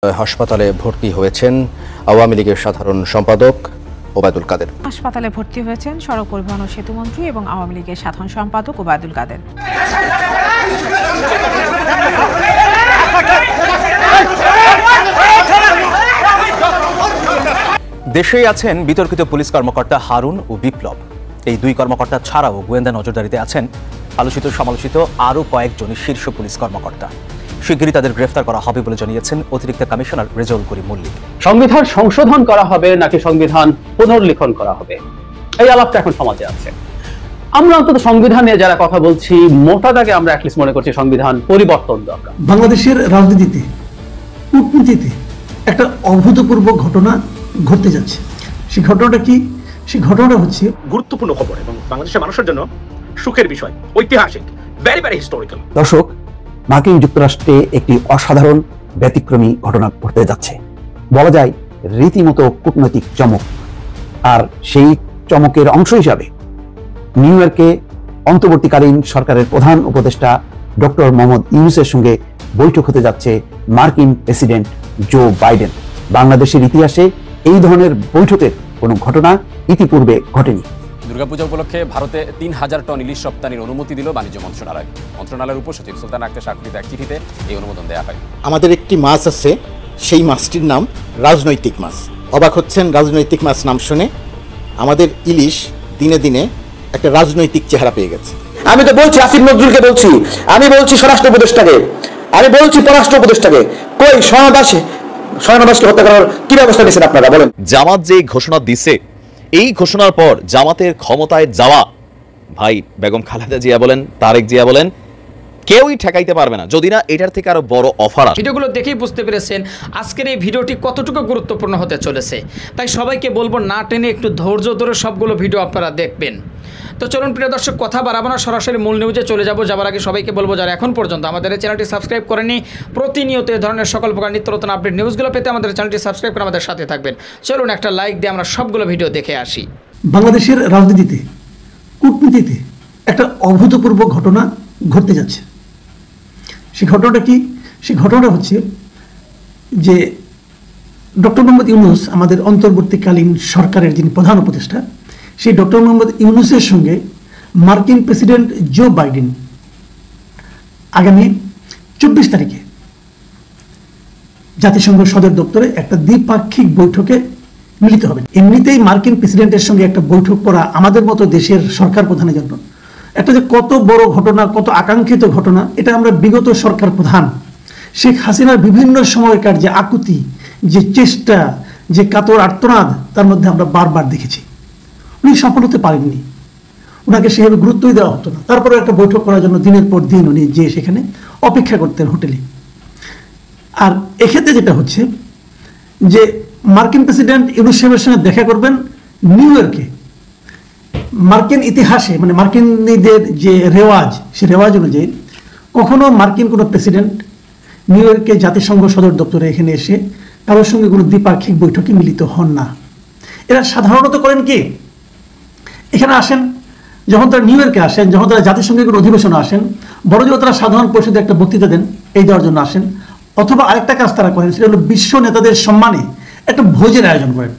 হাসপাতালে ভর্তি হয়েছেন আওয়ামী লীগের সাধারণ সম্পাদক ওবায়দুল কাদের। হাসপাতালে ভর্তি হয়েছেন সড়ক পরিবহন ও সেতু মন্ত্রী এবং আওয়ামী লীগের সাধারণ সম্পাদক ওবায়দুল কাদের। দেশেই আছেন বিতর্কিত পুলিশ কর্মকর্তা হারুন ও বিপ্লব। এই দুই কর্মকর্তা ছাড়াও গোয়েন্দা নজরদারিতে আছেন আলোচিত সমালোচিত আরও কয়েকজন শীর্ষ পুলিশ কর্মকর্তা। শিগগিরই তাদের গ্রেফতার করা হবে বলে জানিয়েছেন অতিরিক্ত কমিশনার রেজাউল করিম মল্লিক। সংবিধান সংশোধন করা হবে নাকি সংবিধান পুনর্লিখন করা হবে, এই আলাপটা এখন সমাজে আছে। আমরা অন্তত সংবিধান নিয়ে যারা কথা বলছি, মোটা দাগে আমরা অ্যাটলিস্ট মনে করছি সংবিধান পরিবর্তন দরকার। বাংলাদেশের রাজনীতিতে, কূটনীতিতে একটা অভূতপূর্ব ঘটনা ঘটতে যাচ্ছে। সেই ঘটনাটা কি? সেই ঘটনাটা হচ্ছে গুরুত্বপূর্ণ খবর এবং বাংলাদেশের মানুষের জন্য সুখের বিষয়, ঐতিহাসিক, ভেরি ভেরি হিস্টোরিক্যাল। দর্শক, মার্কিন যুক্তরাষ্ট্রে একটি অসাধারণ ব্যতিক্রমী ঘটনা ঘটতে যাচ্ছে, বলা যায় রীতিমতো কূটনৈতিক চমক। আর সেই চমকের অংশ হিসাবে নিউ ইয়র্কে অন্তর্বর্তীকালীন সরকারের প্রধান উপদেষ্টা ডক্টর মোহাম্মদ ইউনূসের সঙ্গে বৈঠক হতে যাচ্ছে মার্কিন প্রেসিডেন্ট জো বাইডেন। বাংলাদেশের ইতিহাসে এই ধরনের বৈঠকের কোনো ঘটনা ইতিপূর্বে ঘটেনি। দুর্গাপূজা উপলক্ষে ভারতে ৩,০০০ টন ইলিশ রপ্তানির অনুমতি দিল বাণিজ্য মন্ত্রণালয়। মন্ত্রণালয়ের উপসচিব সুলতান আক্তার স্বাক্ষরিত এক চিঠিতে এই অনুমোদন দেওয়া হয়। আমাদের একটি মাছ আছে, সেই মাছটির নাম রাজনৈতিক মাছ। অবাক হচ্ছেন রাজনৈতিক মাছ নাম শুনে? আমাদের ইলিশ দিনে দিনে একটা রাজনৈতিক চেহারা পেয়ে গেছে। আমি তো বলছি আসিফ নজরুলকে বলছি, আমি বলছি স্বরাষ্ট্র উপদেষ্টাকে, আমি বলছি পররাষ্ট্র উপদেষ্টাকে, কই স্বর্ণদাসকে হত্যা করার কি ব্যবস্থা নিয়েছেন আপনারা বলেন? জামাত যে ঘোষণা দিছে, এই ঘোষণার পর জামাতের ক্ষমতায় যাওয়া ভাই বেগম খালেদা জিয়া বলেন, তারেক জিয়া বলেন, কেউই ঠেকাইতে পারবে না, যদি না এটার থেকে আরো বড় অফার আসে। ভিডিওগুলো দেখেই বুঝতে পেরেছেন আজকের এই ভিডিওটি কতটুকু গুরুত্বপূর্ণ হতে চলেছে। তাই সবাইকে বলবো না টেনে একটু ধৈর্য ধরে সবগুলো ভিডিও আপনারা দেখবেন। তো চলুন প্রিয় দর্শক, কথা বাড়াবো না, সরাসরি মূল নিউজে চলে যাব। যাবার আগে সবাইকে বলবো যারা এখন পর্যন্ত আমাদের এই চ্যানেলটি সাবস্ক্রাইব করেনি, প্রতিনিয়ত এই ধরনের সকল প্রকার নিত্য নতুন আপডেট নিউজগুলো পেতে আমাদের চ্যানেলটি সাবস্ক্রাইব করে আমাদের সাথে থাকবেন। চলুন একটা লাইক দিয়ে আমরা সবগুলো ভিডিও দেখে আসি। বাংলাদেশের রাজনীতিতে, কূটনীতিতে একটা অভূতপূর্ব ঘটনা ঘটতে যাচ্ছে। সেই ঘটনাটা কি? সেই ঘটনাটা হচ্ছে যে ডক্টর মোহাম্মদ ইউনূস, আমাদের অন্তর্বর্তীকালীন সরকারের যিনি প্রধান উপদেষ্টা, সেই ডক্টর মোহাম্মদ ইউনূসের সঙ্গে মার্কিন প্রেসিডেন্ট জো বাইডেন আগামী 24 তারিখে জাতিসংঘ সদর দপ্তরে একটা দ্বিপাক্ষিক বৈঠকে মিলিত হবেন। এমনিতেই মার্কিন প্রেসিডেন্টের সঙ্গে একটা বৈঠক করা আমাদের মতো দেশের সরকার প্রধানের জন্য একটা যে কত বড় ঘটনা, কত আকাঙ্ক্ষিত ঘটনা, এটা আমরা বিগত সরকার প্রধান শেখ হাসিনার বিভিন্ন সময়কার যে আকুতি, যে চেষ্টা, যে কাতর আর্তনাদ, তার মধ্যে আমরা বারবার দেখেছি। উনি সফল হতে পারেননি, ওনাকে সেভাবে গুরুত্বই দেওয়া হতো না। তারপরে একটা বৈঠক করার জন্য দিনের পর দিন উনি যে সেখানে অপেক্ষা করতেন হোটেলে। আর এক্ষেত্রে যেটা হচ্ছে যে মার্কিন প্রেসিডেন্ট ইউনূস সাহেবের সঙ্গে দেখা করবেন নিউ ইয়র্কে। মার্কিন ইতিহাসে, মানে মার্কিনীদের যে রেওয়াজ, সে রেওয়াজ অনুযায়ী কখনো মার্কিন কোনো প্রেসিডেন্ট নিউ ইয়র্কে জাতিসংঘ সদর দপ্তরে এখানে এসে কারোর সঙ্গে কোনো দ্বিপাক্ষিক বৈঠকে মিলিত হন না। এরা সাধারণত করেন কি, এখানে আসেন, যখন তারা নিউ ইয়র্কে আসেন, যখন তারা জাতিসংঘের কোনো অধিবেশনে আসেন, বড় জোর তারা সাধারণ পরিষদে একটা বক্তৃতা দেন, এই দেওয়ার জন্য আসেন। অথবা আরেকটা কাজ তারা করেন, সেটা হলো বিশ্ব নেতাদের সম্মানে একটা ভোজের আয়োজন করেন।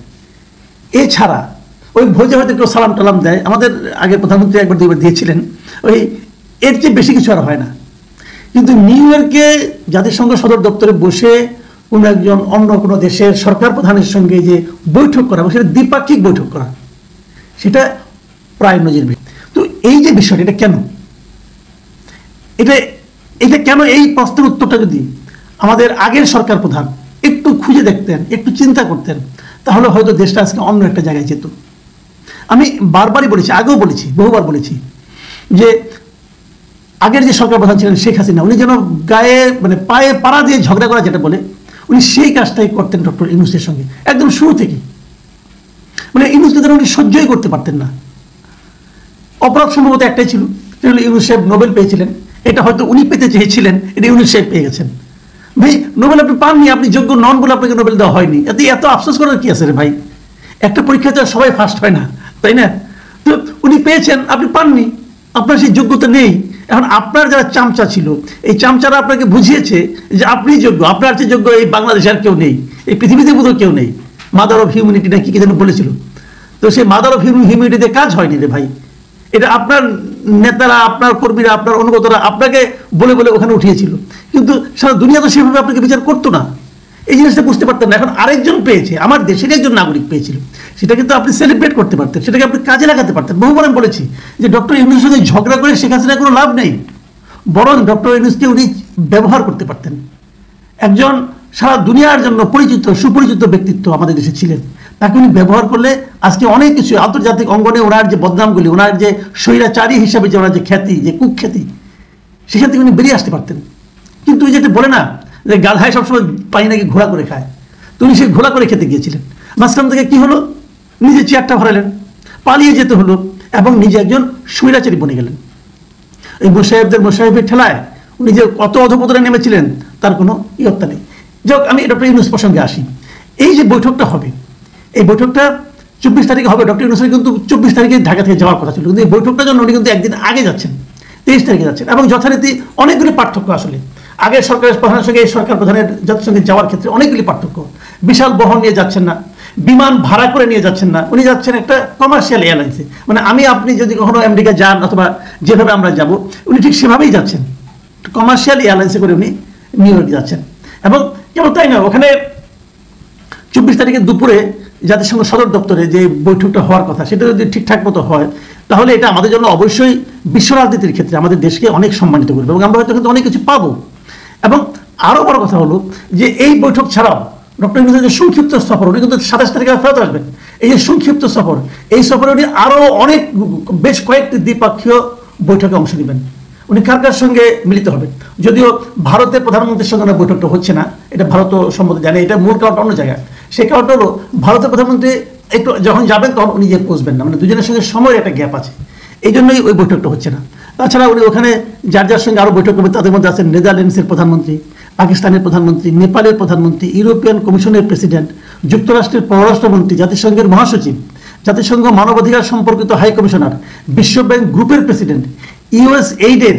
এছাড়া ওই ভোজে হয়তো কেউ সালাম টালাম দেয়, আমাদের আগের প্রধানমন্ত্রী একবার দুইবার দিয়েছিলেন, ওই এর চেয়ে বেশি কিছু আর হয় না। কিন্তু নিউ ইয়র্কে জাতিসংঘ সদর দপ্তরে বসে কোনো একজন অন্য কোনো দেশের সরকার প্রধানের সঙ্গে যে বৈঠক করা, সেটা দ্বিপাক্ষিক বৈঠক করা, সেটা প্রায় নজিরবিহীন। তো এই যে বিষয়টা, এটা কেন, এটা কেন, এই প্রশ্নের উত্তরটা যদি আমাদের আগের সরকার প্রধান একটু খুঁজে দেখতেন, একটু চিন্তা করতেন, তাহলে হয়তো দেশটা আজকে অন্য একটা জায়গায় যেত। আমি বারবারই বলেছি, আগেও বলেছি, বহুবার বলেছি যে আগের যে সরকার প্রধান ছিলেন শেখ হাসিনা, উনি যেন গায়ে, মানে পায়ে পাড়া দিয়ে ঝগড়া করা যেটা বলে, উনি সেই কাজটাই করতেন ডক্টর ইউনূসের সঙ্গে একদম শুরু থেকেই। মানে ইউনূসকে যেন উনি সহ্যই করতে পারতেন না। অপরাধ সম্ভবত একটাই ছিল, সেটা হলো ইউনূস সাহেব নোবেল পেয়েছিলেন। এটা হয়তো উনি পেতে চেয়েছিলেন, এটা ইউনূস সাহেব পেয়ে গেছেন। ভাই, নোবেল আপনি পাননি, আপনি যোগ্য নন বলে আপনাকে নোবেল দেওয়া হয়নি, এত আফসোস করার কি আছে রে ভাই? একটা পরীক্ষাতে সবাই ফার্স্ট হয় না, তাই না? তো উনি পেয়েছেন, আপনি পাননি, আপনার সেই যোগ্যতা নেই, এখন আপনার যারা চামচা ছিল, এই চামচারা আপনাকে বুঝিয়েছে যে আপনি যোগ্য, আপনার চেয়ে যোগ্য এই বাংলাদেশে আর কেউ নেই, এই পৃথিবীতে বোধহয় কেউ নেই। মাদার অফ হিউম্যানিটি না কি যেন বলেছিল। তো সেই মাদার অফ হিউম্যানিটিতে কাজ হয়নি রে ভাই। এটা আপনার নেতারা, আপনার কর্মীরা, আপনার অনুগতরা আপনাকে বলে বলে ওখানে উঠিয়েছিল, কিন্তু সারা দুনিয়া তো সেভাবে আপনাকে বিচার করতো না। এই জিনিসটা বুঝতে পারতেন না। এখন আরেকজন পেয়েছে, আমার দেশের একজন নাগরিক পেয়েছিল, সেটা কিন্তু আপনি সেলিব্রেট করতে পারতেন, সেটাকে আপনি কাজে লাগাতে পারতেন। বহুবার আমি বলেছি যে ডক্টর ইউনূসের সঙ্গে ঝগড়া করে শেখ হাসিনার কোনো লাভ নেই, বরং ডক্টর ইউনূসকে উনি ব্যবহার করতে পারতেন। একজন সারা দুনিয়ার জন্য পরিচিত, সুপরিচিত ব্যক্তিত্ব আমাদের দেশে ছিলেন, তাকে উনি ব্যবহার করলে আজকে অনেক কিছু আন্তর্জাতিক অঙ্গনে ওনার যে বদনামগুলি, ওনার যে স্বৈরাচারী হিসাবে যে ওনার যে খ্যাতি, যে কুখ্যাতি, সেখান থেকে উনি বেরিয়ে আসতে পারতেন। কিন্তু ওই যেটা বলে না যে গাধায় সবসময় পানি নাকি ঘোলা করে খায়, তো উনি সেই ঘোলা করে খেতে গিয়েছিলেন। মাঝখান থেকে কি হলো, নিজে চেয়ারটা ভরালেন, পালিয়ে যেতে হলো এবং নিজে একজন স্বৈরাচারী বনে গেলেন। এই মোসাহেবের ঠেলায় উনি যে কত অধপতনে নেমেছিলেন তার কোনো ইয়ত্তা নেই। যাক, আমি ডক্টর ইউনূস প্রসঙ্গে আসি। এই যে বৈঠকটা হবে, এই বৈঠকটা 24 তারিখে হবে। ডক্টর ইউনূসের কিন্তু 24 তারিখে ঢাকা থেকে যাওয়ার কথা ছিল, কিন্তু এই বৈঠকটার জন্য উনি কিন্তু একদিন আগে যাচ্ছেন, 23 তারিখে যাচ্ছেন। এবং যথারীতি অনেকগুলি পার্থক্য আসলে আগের সরকারের প্রধানের সঙ্গে এই সরকার প্রধানের সঙ্গে যাওয়ার ক্ষেত্রে অনেকগুলি পার্থক্য। বিশাল বহন নিয়ে যাচ্ছেন না, বিমান ভাড়া করে নিয়ে যাচ্ছেন না, উনি যাচ্ছেন একটা কমার্শিয়াল এয়ারলাইন্সে। মানে আপনি যদি কখনো আমেরিকা যান অথবা যেভাবে আমরা যাব, উনি ঠিক সেভাবেই যাচ্ছেন, কমার্শিয়াল এয়ারলাইন্সে করে উনি নিউ ইয়র্ক যাচ্ছেন। এবং কেবল তাই না, ওখানে 24 তারিখে দুপুরে জাতিসংঘ সদর দপ্তরে যে বৈঠকটা হওয়ার কথা, সেটা যদি ঠিকঠাক মতো হয় তাহলে এটা আমাদের জন্য অবশ্যই বিশ্ব রাজনীতির ক্ষেত্রে আমাদের দেশকে অনেক সম্মানিত করবে এবং আমরা হয়তো কিন্তু অনেক কিছু পাবো। এবং আরও বড় কথা হলো যে এই বৈঠক ছাড়াও ডক্টর ইউনূসের যে সংক্ষিপ্ত সফর, উনি কিন্তু 27 তারিখে ফেরত আসবেন। এই যে সংক্ষিপ্ত সফর, এই সফরে উনি আরও অনেক বেশ কয়েকটি দ্বিপাক্ষীয় বৈঠকে অংশ নেবেন। উনি কার কার সঙ্গে মিলিত হবেন, যদিও ভারতের প্রধানমন্ত্রীর সঙ্গে বৈঠকটা হচ্ছে না, এটা ভারত সম্মতি জানে, এটা মূল কারণটা অন্য জায়গায়। সেই কারণটা হলো ভারতের প্রধানমন্ত্রী একটু যখন যাবেন তখন উনি যে পৌঁছবেন না, মানে দুজনের সঙ্গে সময়ের একটা গ্যাপ আছে, এই জন্যই ওই বৈঠকটা হচ্ছে না। তাছাড়া উনি ওখানে যার যার সঙ্গে আরও বৈঠক করবেন, তাদের মধ্যে আছেন নেদারল্যান্ডসের প্রধানমন্ত্রী, পাকিস্তানের প্রধানমন্ত্রী, নেপালের প্রধানমন্ত্রী, ইউরোপিয়ান কমিশনের প্রেসিডেন্ট, যুক্তরাষ্ট্রের পররাষ্ট্রমন্ত্রী, জাতিসংঘের মহাসচিব, জাতিসংঘ মানবাধিকার সম্পর্কিত হাই কমিশনার, বিশ্বব্যাংক গ্রুপের প্রেসিডেন্ট, ইউএসএইডের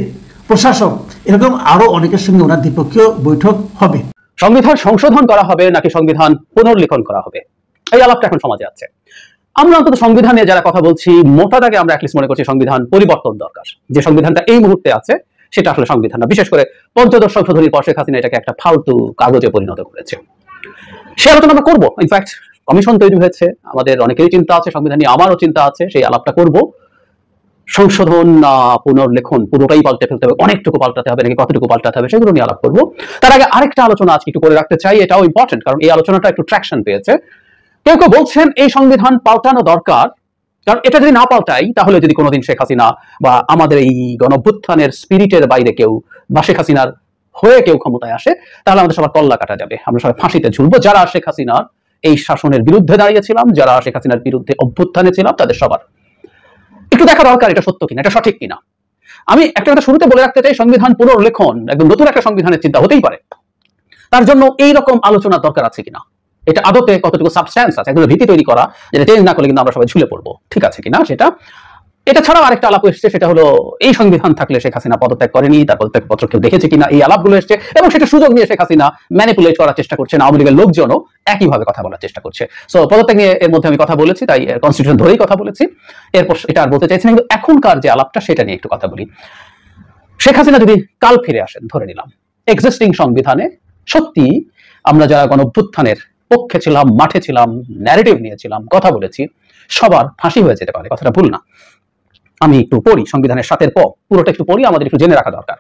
প্রশাসক, এরকম আরো অনেকের সঙ্গে ওনার দ্বিপক্ষীয় বৈঠক হবে। সংবিধান সংশোধন করা হবে নাকি সংবিধান পুনর্লিখন করা হবে, এই আলাপটা এখন সমাজে আছে। আমরা অন্তত সংবিধানে যারা কথা বলছি, মোটা দাগে আমরা অ্যাটলিস্ট মনে করছি সংবিধান পরিবর্তন দরকার। যে সংবিধানটা এই মুহূর্তে আছে সেটা আসলে সংবিধান না। বিশেষ করে পঞ্চদশ সংশোধনীর পর শেখ হাসিনা এটাকে একটা ফালতু কাগজে পরিণত করেছে। সে আলোচনা আমরা করবো। ইনফ্যাক্ট কমিশন তৈরি হয়েছে, আমাদের অনেকেরই চিন্তা আছে সংবিধান নিয়ে, আমারও চিন্তা আছে, সেই আলাপটা করব। সংশোধন পুনর্লেখন পুরোটাই পাল্টে ফেলতে হবে, অনেকটুকু পাল্টাতে হবে নাকি কতটুকু পাল্টাতে হবে, সেগুলো নিয়ে আলাপ করবো। তার আগে আরেকটা আলোচনা আজকে একটু করে রাখতে চাই, এটাও ইম্পর্টেন্ট, কারণ এই আলোচনাটা একটু ট্র্যাকশন পেয়েছে। কেউ কেউ বলছেন এই সংবিধান পাল্টানো দরকার, কারণ এটা যদি না পাল্টাই তাহলে যদি কোনোদিন শেখ হাসিনা বা আমাদের এই গণঅভ্যুত্থানের স্পিরিটের বাইরে কেউ বা শেখ হাসিনার হয়ে কেউ ক্ষমতায় আসে, তাহলে আমাদের সবার কল্লা কাটা যাবে, আমরা সবাই ফাঁসিতে ঝুলবো। যারা শেখ হাসিনার এই শাসনের বিরুদ্ধে দাঁড়িয়েছিলাম, যারা শেখ হাসিনার বিরুদ্ধে অভ্যুত্থানে ছিলাম, তাদের সবার একটু দেখা দরকার এটা সত্য কিনা, এটা সঠিক কিনা। আমি একটা কথা শুরুতে বলে রাখতে চাই, সংবিধান পুনর্লেখন একদম নতুন একটা সংবিধানের চিন্তা হতেই পারে, তার জন্য এইরকম আলোচনার দরকার আছে কিনা, এটা আদতে কতটুকু সাবস্ট্যান্স আছে, একদম ভিত্তি তৈরি করা, যেটা চেঞ্জ না করলে কিন্তু আমরা সবাই ঝুলে পড়বো, ঠিক আছে কিনা সেটা। এটা ছাড়াও আরেকটা আলাপ এসছে, সেটা হলো এই সংবিধান থাকলে শেখ হাসিনা পদত্যাগ করেনি, তার পদত্যাগ পত্র কেউ দেখেছে কিনা, এই আলাপগুলো এসছে এবং সেটা সুযোগ নিয়ে শেখ হাসিনা ম্যানিপুলেট করার চেষ্টা করছে, আওয়ামী লীগের লোকজনও একইভাবে কথা বলার চেষ্টা করছে। সো পদত্যাগ নিয়ে এর মধ্যে আমি কথা বলেছি, তাই কনস্টিটিউশন ধরেই কথা বলেছি, এরপর এটা আর বলতে চাইছি না। কিন্তু এখনকার যে আলাপটা সেটা নিয়ে একটু কথা বলি। শেখ হাসিনা যদি কাল ফিরে আসেন, ধরে নিলাম এক্সিস্টিং সংবিধানে সত্যি আমরা যারা গণঅভ্যুত্থানের পক্ষে ছিলাম, মাঠে ছিলাম, ন্যারেটিভ নিয়েছিলাম, কথা বলেছি, সবার ফাঁসি হয়ে যেতে পারে, কথাটা ভুল না। আমি একটু পড়ি সংবিধানের 7 ক, পুরোটা একটু পড়ি, আমাদের একটু জেনে রাখা দরকার।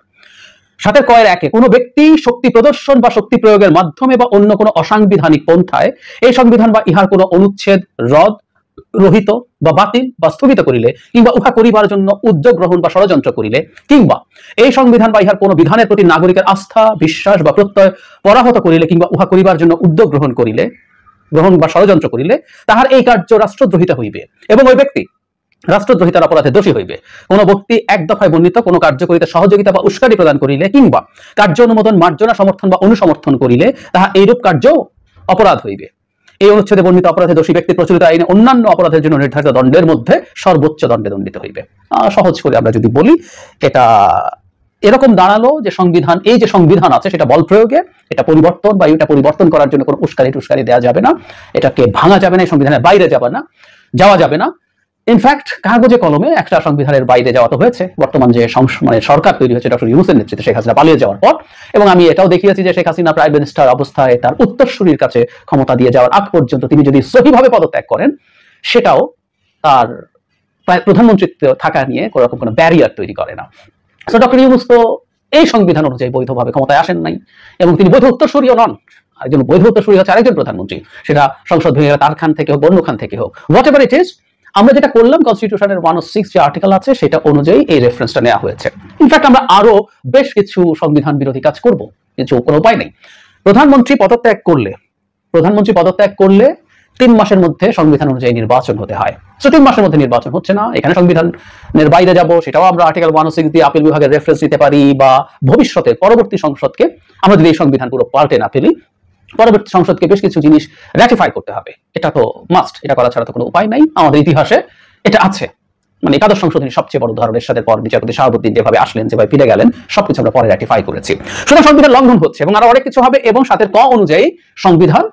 7 ক 1 কোনো ব্যক্তি শক্তি প্রদর্শন বা শক্তি প্রয়োগের মাধ্যমে বা অন্য কোনো অসাংবিধানিক পন্থায় এই সংবিধান বা ইহার কোনো অনুচ্ছেদ রদ, রহিত বা বাতিল বা স্থগিত করিলে, কিংবা উহা করিবার জন্য উদ্যোগ গ্রহণ বা ষড়যন্ত্র করিলে, কিংবা এই সংবিধান বা ইহার কোনো বিধানের প্রতি নাগরিকের আস্থা, বিশ্বাস বা প্রত্যয় পরাহত করিলে, কিংবা উহা করিবার জন্য উদ্যোগ গ্রহণ বা ষড়যন্ত্র করিলে, তাহার এই কার্য রাষ্ট্রদ্রোহিতা হইবে এবং ওই ব্যক্তি রাষ্ট্রদ্রোহিতার অপরাধে দোষী হইবে। কোন ব্যক্তি এক দফায় বর্ণিত কোন কার্য করিতে সহযোগিতা বা উস্কানি প্রদান করিলে, কিংবা কার্য অনুমোদন, মার্জনা, সমর্থন বা অনুসমর্থন করিলে, তাহা এইরূপ কার্য অপরাধ হইবে। এই অনুচ্ছেদে বর্ণিত অপরাধে দোষী ব্যক্তি প্রচলিত আইনে অন্যান্য অপরাধের জন্য নির্ধারিত দণ্ডের মধ্যে সর্বোচ্চ দণ্ডে দণ্ডিত হইবে। সহজ করে আমরা যদি বলি, এটা এরকম দাঁড়ালো যে সংবিধান, এই যে সংবিধান আছে সেটা বল প্রয়োগে এটা পরিবর্তন বা এটা পরিবর্তন করার জন্য কোনো উস্কানি দেওয়া যাবে না, এটাকে ভাঙা যাবে না, এই সংবিধানের বাইরে যাওয়া যাবে না। ইনফ্যাক্ট কাগজে কলমে একটা সংবিধানের বাইরে যাওয়া তো হয়েছে। বর্তমান যে সরকার তৈরি হয়েছে ডক্টর ইউনূসের নেতৃত্বে শেখ হাসিনা পালিয়ে যাওয়ার পর, এবং আমি এটাও দেখিয়েছি যে শেখ হাসিনা প্রাইম মিনিস্টার অবস্থায় তার উত্তরসূরির কাছে ক্ষমতা দিয়ে যাওয়ার আগ পর্যন্ত তিনি যদি সহিভাবে পদত্যাগ করেন সেটাও তার প্রধানমন্ত্রীত্ব থাকা নিয়ে কোনোরকম কোনো ব্যারিয়ার তৈরি করে না। সো ডক্টর ইউনূস তো এই সংবিধান অনুযায়ী বৈধভাবে ক্ষমতায় আসেন নাই, এবং তিনি বৈধ উত্তরসূরিও নন। একজন বৈধ উত্তরসূরি হচ্ছে আরেকজন প্রধানমন্ত্রী, সেটা সংসদ ভেঙে তার খান থেকে হোক, অন্য খান থেকে হোক, হোয়াট এভার ইট ইজ। আমরা যেটা করলাম কনস্টিটিউশনের 106 যে আর্টিকেল আছে সেটা অনুযায়ী এই রেফারেন্সটা নেওয়া হয়েছে। ইনফ্যাক্ট আমরা আরো বেশ কিছু সংবিধান বিরোধী কাজ করব, কিছু কোনো উপায় নেই। প্রধানমন্ত্রী পদত্যাগ করলে 3 মাসের মধ্যে সংবিধান অনুযায়ী নির্বাচন হতে হয়। 3 মাসের মধ্যে নির্বাচন হচ্ছে না, এখানে সংবিধানের বাইরে যাব, সেটাও আমরা আর্টিকেল 106 দিয়ে আপিল বিভাগের রেফারেন্স নিতে পারি, বা ভবিষ্যতে পরবর্তী সংসদকে আমরা যদি এই সংবিধান পুরো পাল্টে না ফেলি, পরবর্তী সংসদকে বেশ কিছু জিনিস র্যাটিফাই করতে হবে। এটা তো মাস্ট, এটা করা ছাড়া তো কোনো উপায় নাই। আমাদের ইতিহাসে এটা আছে, মানে একাদশ সংশোধনী সবচেয়ে বড় উদাহরণ। এর সাথে পর বিচারপতি শাহাবুদ্দিন যেভাবে আসলেন, যেভাবে ফিরে গেলেন, সবকিছু আমরা পরে র্যাটিফাই করেছি। সুতরাং সংবিধান লঙ্ঘন হচ্ছে এবং আরো অনেক কিছু হবে, এবং 7 ক অনুযায়ী সংবিধান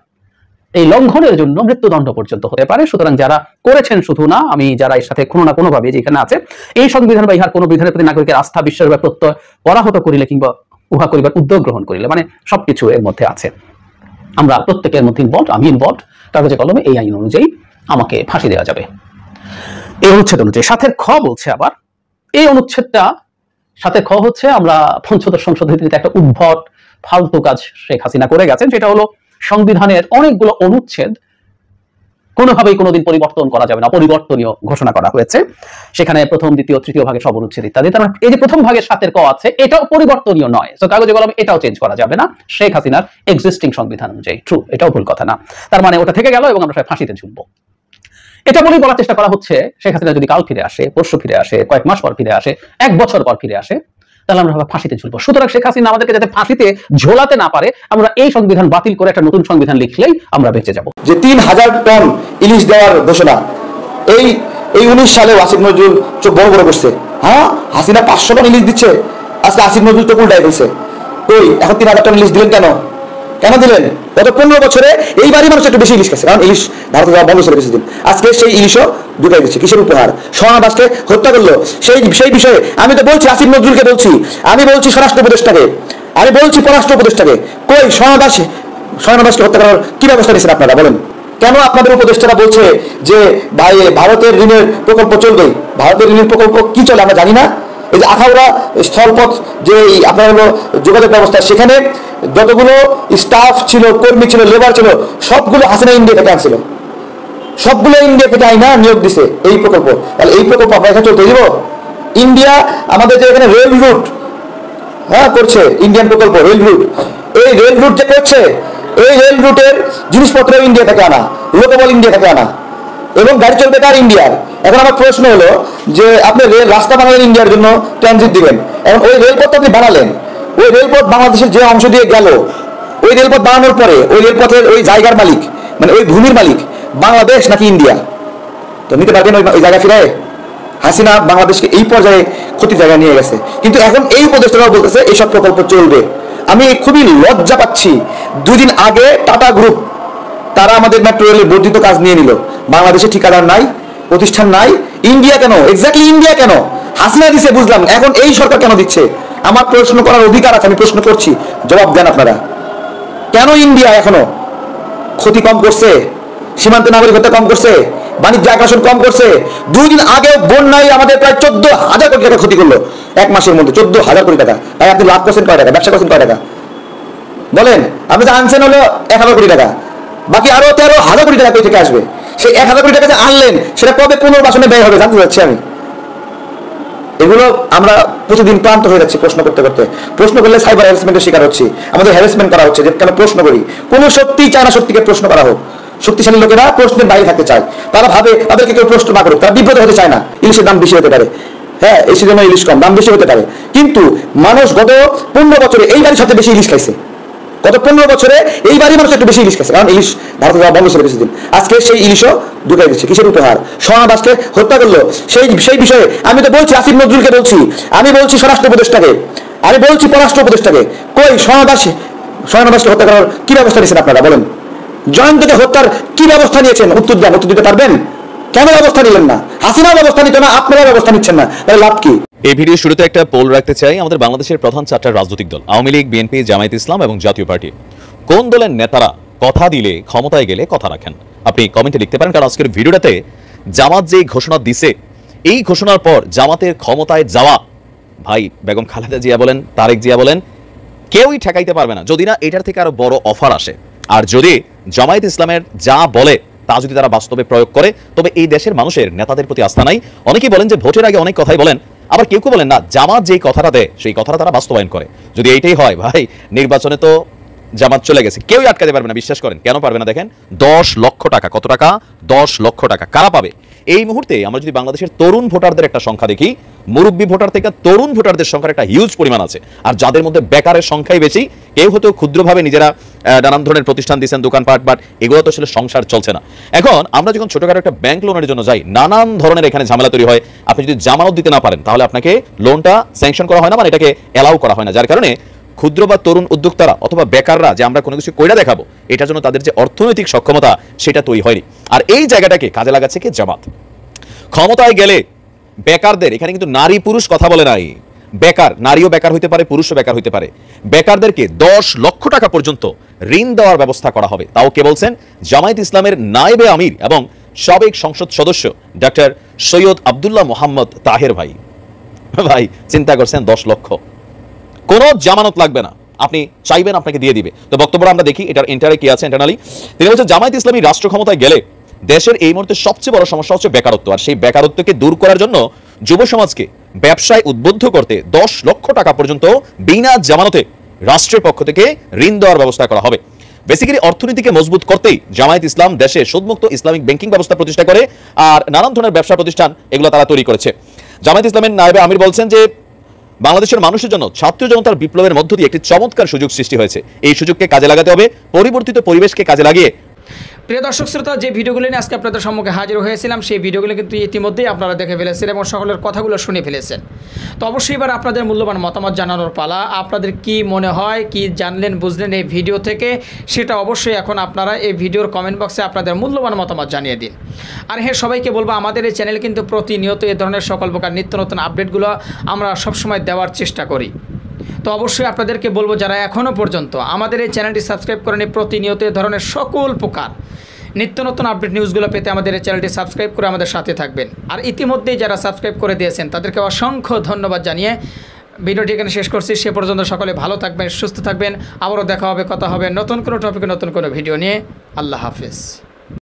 এই লঙ্ঘনের জন্য মৃত্যুদণ্ড পর্যন্ত হতে পারে। সুতরাং যারা করেছেন, শুধু না, আমি যারা এর সাথে কোনো না কোনো ভাবে যেখানে আছে, এই সংবিধান বা ইহার কোনো বিধানের প্রতি নাগরিকের আস্থা, বিশ্বাস বা প্রত্যয় পরাহত করিলে কিংবা উহা করিবার উদ্যোগ গ্রহণ করিলে, মানে সবকিছু এর মধ্যে আছে। আমরা প্রত্যেকের মধ্যে ইনভলভ, আমি ইনভলভ, কাগজে কলমে এই আইন অনুযায়ী আমাকে ফাঁসি দেওয়া যাবে। এই অনুচ্ছেদ অনুযায়ী 7 খ বলছে, আবার এই অনুচ্ছেদটা 7 খ হচ্ছে আমরা পঞ্চদশ সংশোধনীতে একটা উদ্ভট ফালতু কাজ শেখ হাসিনা করে গেছেন। সেটা হলো সংবিধানের অনেকগুলো অনুচ্ছেদ কোনোভাবেই কোনোদিন পরিবর্তন করা যাবে না, পরিবর্তনীয় ঘোষণা করা হয়েছে। সেখানে প্রথম, দ্বিতীয়, তৃতীয় ভাগে সব অনুচ্ছেদ ইত্যাদি। তার এই যে প্রথম ভাগের 7 ক আছে, এটাও পরিবর্তনীয় নয়। তো কাগজে কলমে এটাও চেঞ্জ করা যাবে না শেখ হাসিনার এক্সিস্টিং সংবিধান অনুযায়ী। ট্রু, এটাও ভুল কথা না। তার মানে ওটা থেকে গেল এবং আমরা সবাই ফাঁসিতে ঝুলবো। এটা বলেই বলার চেষ্টা করা হচ্ছে শেখ হাসিনা যদি কাল ফিরে আসে, পরশু ফিরে আসে, কয়েক মাস পর ফিরে আসে, 1 বছর পর ফিরে আসে, তাহলে আমরা ফাঁসিতে ঝুলবো। সুতরাং শেখ হাসিনা আমাদেরকে যাতে ফাঁসিতে ঝোলাতে না পারে, আমরা এই সংবিধান বাতিল করে একটা নতুন সংবিধান লিখলেই আমরা বেঁচে যাব। যে 3000 টন ইলিশ দেওয়ার ঘোষণা, এই 19 সালে আসিফ নজরুল চোখ বড় বড় করছে। হ্যাঁ, হাসিনা 500 টন ইলিশ দিচ্ছে, আজকে আসিফ নজরুল চোখ উল্টাই ফেলছে। ওই এখন 3000 টন ইলিশ দিলেন কেন দিলেন? গত 15 বছরে এইবারই মানুষ একটু বেশি ইলিশ খাচ্ছে, কারণ ইলিশ ভারতে যাওয়া বন্ধ ছিল কিছুদিন। আজকে সেই ইলিশও ঢুকাই দিচ্ছে। কিসের উপহার? সনাবাসকে হত্যা করলো। সেই বিষয়ে আমি তো বলছি, আসিফ নজরুলকে বলছি, আমি বলছি স্বরাষ্ট্র উপদেষ্টাকে, আমি বলছি পররাষ্ট্র উপদেষ্টাকে, কই সনাবাসকে হত্যা করার কি ব্যবস্থা নিয়েছেন আপনারা? বলেন কেন আপনাদের উপদেষ্টারা বলছে যে ভাই ভারতের ঋণের প্রকল্প চলবে? ভারতের ঋণের প্রকল্প কি চলে আমরা জানি না। এই যে আখাউড়া স্থলপথ যে আপনার হলো যোগাযোগ ব্যবস্থা, সেখানে যতগুলো স্টাফ ছিল, কর্মী ছিল, লেবার ছিল, সবগুলো হাসিনা ইন্ডিয়া থেকে আনছিল, সবগুলো ইন্ডিয়া থেকে আইনা নিয়োগ দিছে এই প্রকল্প। তাহলে এই প্রকল্প আমরা এখানে চলতে দিব? ইন্ডিয়া আমাদের যে এখানে রেল রুট করছে, ইন্ডিয়ান প্রকল্প রেল রুট, এই রেল রুট যে করছে, এই রেল রুটের জিনিসপত্র ইন্ডিয়া থেকে আনা, লোকবল ইন্ডিয়া থেকে আনা, এবং গাড়ি চলবে তার ইন্ডিয়ার। এখন আমার প্রশ্ন হলো যে আপনি রাস্তা বানালেন ইন্ডিয়ার জন্য, ট্রানজিট দিবেন, এখন ওই রেলপথ আপনি বানালেন, ওই রেলপথ বাংলাদেশের যে অংশ দিয়ে গেল, ওই রেলপথ বানানোর পরে ওই রেলপথের ওই জায়গার মালিক, মানে ওই ভূমির মালিক বাংলাদেশ নাকি ইন্ডিয়া? তো নিতে পারবেন ওই জায়গা ফিরায়? হাসিনা বাংলাদেশকে এই পর্যায়ে ক্ষতির জায়গায় নিয়ে গেছে, কিন্তু এখন এই উপদেষ্টারাও বলতেছে এইসব প্রকল্প চলবে। আমি খুবই লজ্জা পাচ্ছি। 2 দিন আগে টাটা গ্রুপ তারা আমাদের মেট্রো রেলের বর্ধিত কাজ নিয়ে নিল। বাংলাদেশে ঠিকাদার নাই, প্রতিষ্ঠান নাই। ইন্ডিয়া কেন? এক্স্যাক্টলি ইন্ডিয়া কেন? হাসিনা দিছে বুঝলাম, এখন এই সরকার কেন দিচ্ছে? আমার প্রশ্ন করার অধিকার আছে, আমি প্রশ্ন করছি, জবাব দেন আপনারা। কেন ইন্ডিয়া এখনো ক্ষতি কম করছে? সীমান্তে নাগরিক হত্যা কম করছে, বাণিজ্য আগ্রাসন কম করছে। 2 দিন আগে বন্যায় আমাদের প্রায় 14,000 কোটি টাকা ক্ষতি করলো 1 মাসের মধ্যে। 14,000 কোটি টাকা। তাই আপনি লাভ করছেন কয় টাকা? ব্যবসা করছেন কয় টাকা? বলেন। আপনি তো আনছেন হলো 1000 কোটি টাকা, বাকি আরো 13,000 কোটি টাকা কই থেকে আসবে? সেই 1000 কোটি টাকা যে আনলেন সেটা কবে পুনর্বাসনে ব্যয় হবে জানতে চাচ্ছি আমি। এগুলো আমরা প্রতিদিন ক্লান্ত হয়ে যাচ্ছি প্রশ্ন করতে করতে। প্রশ্ন করলে সাইবার হ্যারাসমেন্টের শিকার হচ্ছি, আমাদের হ্যারাসমেন্ট করা হচ্ছে যে কেন প্রশ্ন করি। কোনো সত্যিই চায় না সত্যিকে প্রশ্ন করা হোক। শক্তিশালী লোকেরা প্রশ্নের বাইরে থাকতে চায়, তারা ভাবে তাদেরকে কেউ প্রশ্ন না করুক, তারা বিব্রত হতে চায় না। ইলিশের দাম বেশি হতে পারে, হ্যাঁ এই সিজনে ইলিশ কম, দাম বেশি হতে পারে, কিন্তু মানুষ গত 15 বছরে এইবারই সবচেয়ে বেশি ইলিশ খাইছে। গত 15 বছরে এইবারই মানুষ একটু বেশি ইলিশ খাইছে, কারণ ইলিশ ভারতে যাওয়া বন্ধ ছিল কিছুদিন। আজকে সেই ইলিশও ঢুকাই দিচ্ছে। কিসের উপহার? সনাবাসকে হত্যা করলো। সেই বিষয়ে আমি তো বলছি, আসিফ নজরুলকে বলছি, আমি বলছি স্বরাষ্ট্র উপদেষ্টাকে, আমি বলছি পররাষ্ট্র উপদেষ্টাকে, কই স্বর্ণদাসকে হত্যা করার কি ব্যবস্থা নিয়েছেন আপনারা বলেন? জয়ন্তকে হত্যার কি ব্যবস্থা নিয়েছেন? উত্তর দেন, উত্তর দিতে পারবেন? কেন ব্যবস্থা নিলেন না? হাসিনা ব্যবস্থা নিত না, আপনারা ব্যবস্থা নিচ্ছেন না, তাহলে লাভ কি? এই ভিডিও শুরুতে একটা পোল রাখতে চাই। আমাদের বাংলাদেশের প্রধান চারটা রাজনৈতিক দল আওয়ামী লীগ, বিএনপি, জামায়াত ইসলাম এবং জাতীয় পার্টি, কোন দলের নেতারা কথা দিলে ক্ষমতায় গেলে কথা রাখেন? আপনি কমেন্টে লিখতে পারেন, কারণ আজকের ভিডিওটাতে জামাত যেই ঘোষণা দিছে, এই ঘোষণার পর জামাতের ক্ষমতায় যাওয়া, ভাই বেগম খালেদা জিয়া বলেন, তারেক জিয়া বলেন, কেউই ঠেকাইতে পারবে না যদি না এটার থেকে আরো বড় অফার আসে। আর যদি জামায়াত ইসলামের যা বলে তা যদি তারা বাস্তবে প্রয়োগ করে, তবে এই দেশের মানুষের নেতাদের প্রতি আস্থা নাই। অনেকেই বলেন যে ভোটের আগে অনেক কথাই বলেন, আবার কেউ কেউ বলেন না জামাত যেই কথাটা দেয় সেই কথাটা তারা বাস্তবায়ন করে। যদি এইটাই হয় ভাই, নির্বাচনে তো জামাত চলে গেছে, কেউই আটকাতে পারবে না, বিশ্বাস করেন। কেন পারবে না দেখেন, 10 লক্ষ টাকা। কত টাকা? 10 লক্ষ টাকা কারা পাবে? এই মুহূর্তে আমরা যদি বাংলাদেশের তরুণ ভোটারদের একটা সংখ্যা দেখি, মুরব্বী ভোটার থেকে তরুণ ভোটারদের সংখ্যার একটা হিউজ পরিমাণ আছে। আর যাদের মধ্যে বেকারের সংখ্যাই বেশি, কেউ হয়তো ক্ষুদ্রভাবে নিজেরা নানান ধরনের প্রতিষ্ঠান দিচ্ছেন, দোকানপাট, বাট এগুলো তো আসলে সংসার চলছে না। এখন আমরা যখন ছোটখাটো একটা ব্যাংক লোনের জন্য যাই, নানান ধরনের এখানে ঝামেলা তৈরি হয়। আপনি যদি জামানত দিতে না পারেন তাহলে আপনাকে লোনটা স্যাংশন করা হয় না, মানে এটাকে অ্যালাউ করা হয় না। যার কারণে ক্ষুদ্র বা তরুণ উদ্যোক্তারা অথবা বেকাররা যে আমরা কোনো কিছু কইরা দেখাবো, এটার জন্য তাদের যে অর্থনৈতিক সক্ষমতা সেটা তৈরি হয়নি। আর এই জায়গাটাকে কাজে লাগাচ্ছে কি জামাত। ক্ষমতায় গেলে বেকারদের, এখানে কিন্তু নারী পুরুষ কথা বলে নাই, বেকার, নারীও বেকার হইতে পারে, পুরুষও বেকার হইতে পারে, বেকারদেরকে 10 লক্ষ টাকা পর্যন্ত ঋণ দেওয়ার ব্যবস্থা করা হবে। তাও কে বলছেন? জামায়াত ইসলামের নায়েবে আমির এবং সাবেক সংসদ সদস্য ডক্টর সৈয়দ আব্দুল্লাহ মোহাম্মদ তাহের ভাই। ভাই চিন্তা করছেন, 10 লক্ষ, কোনো জামানত লাগবে না, আপনি চাইবেন আপনাকে দিয়ে দিবে। তো বক্তব্যটা আমরা দেখি, এটার ইন্টারে কি আছে ইন্টারনালি। তিনি বলছেন জামায়াত ইসলামী রাষ্ট্র ক্ষমতায় গেলে দেশের এই মুহূর্তে সবচেয়ে বড় সমস্যা হচ্ছে বেকারত্ব। আর সেই বেকারত্বকে দূর করার জন্য যুব সমাজকে ব্যবসায় উদ্বুদ্ধ করতে 10 লক্ষ টাকা পর্যন্ত বিনা জামানতে রাষ্ট্রের পক্ষ থেকে ঋণ দেওয়ার ব্যবস্থা করা হবে। বেসিক্যালি অর্থনীতিকে মজবুত করতেই জামায়াত ইসলাম দেশে সুদমুক্ত ইসলামিক ব্যাংকিং ব্যবস্থা প্রতিষ্ঠা করে আর নানান ধরনের ব্যবসা প্রতিষ্ঠান এগুলো তারা তৈরি করেছে। জামায়াত ইসলামের নায়েবে আমির বলছেন যে বাংলাদেশের মানুষের জন্য ছাত্র জনতার বিপ্লবের মধ্য দিয়ে একটি চমৎকার সুযোগ সৃষ্টি হয়েছে। এই সুযোগকে কাজে লাগাতে হবে, পরিবর্তিত পরিবেশকে কাজে লাগিয়ে। প্রিয় দর্শক শ্রোতা, যে ভিডিওগুলো নিয়ে আজকে আপনাদের সম্মুখে হাজির হয়েছিলাম, সেই ভিডিওগুলো কিন্তু ইতিমধ্যেই আপনারা দেখে ফেলেছেন এবং সকলের কথাগুলো শুনে ফেলেছেন। তো অবশ্যই এবার আপনাদের মূল্যবান মতামত জানানোর পালা। আপনাদের কি মনে হয়, কি জানলেন বুঝলেন এই ভিডিও থেকে, সেটা অবশ্যই এখন আপনারা এই ভিডিওর কমেন্ট বক্সে আপনাদের মূল্যবান মতামত জানিয়ে দিন। আর হ্যাঁ, সবাইকে বলবো আমাদের এই চ্যানেল কিন্তু প্রতিনিয়ত এই ধরনের সকল প্রকার নিত্য নতুন আপডেটগুলো আমরা সবসময় দেওয়ার চেষ্টা করি। তো অবশ্যই আপনাদেরকে বলবো, যারা এখনও পর্যন্ত আমাদের এই চ্যানেলটি সাবস্ক্রাইব করেনি, প্রতিনিয়ত এই ধরনের সকল প্রকার নিত্য নতুন আপডেট নিউজগুলো পেতে আমাদের এই চ্যানেলটি সাবস্ক্রাইব করে আমাদের সাথে থাকবেন। আর ইতিমধ্যেই যারা সাবস্ক্রাইব করে দিয়েছেন তাদেরকে অসংখ্য ধন্যবাদ জানিয়ে ভিডিওটি এখানে শেষ করছি। সে পর্যন্ত সকলে ভালো থাকবেন, সুস্থ থাকবেন। আবারও দেখা হবে, কথা হবে নতুন কোনো টপিকে, নতুন কোনো ভিডিও নিয়ে। আল্লাহ হাফেজ।